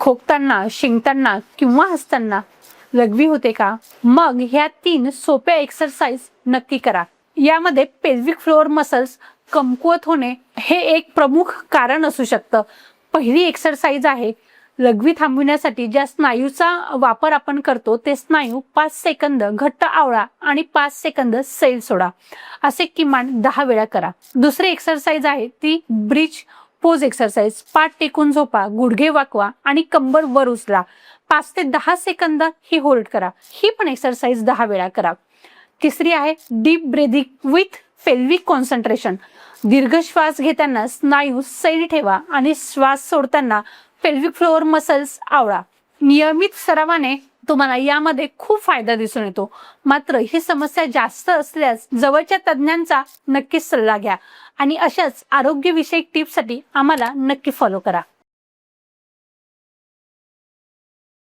खोकताना, शिंकताना किंवा हसताना लघवी होते का? मग ह्या 3 सोप्या एक्सरसाइज नक्की करा. यामध्ये पेल्विक फ्लोअर मसल्स कमकुवत होणे हे एक प्रमुख कारण असू शकतं. पहिली एक्सरसाइज आहे लघवी थांबविण्यासाठी ज्या स्नायूचा वापर आपण करतो ते स्नायू 5 सेकंद घट्ट आवळा आणि 5 सेकंद सैल सोडा असे किमान 10 वेळा करा. दुसरी एक्सरसाइज आहे ती ब्रिज पोज एक्सरसाइज. पाठ टेकून झोपा, गुडघे वाकवा आणि कंबर वर उचला. 5 ते 10 सेकंद ही होल्ड करा. ही पण एक्सरसाइज 10 वेळा करा. तिसरी आहे deep breathing with pelvic concentration. दीर्घ श्वास घेताना स्नायू सैल ठेवा आणि श्वास सोडताना पेल्विक फ्लोअर मसल्स आवळा. नियमित सरावाने तुम्हाला यामध्ये खूप फायदा दिसून येतो. मात्र ही समस्या जास्त असल्यास जवळच्या तज्ञांचा नक्कीच सल्ला घ्या आणि अशाच आरोग्यविषयक टिप्ससाठी आम्हाला नक्की फॉलो करा.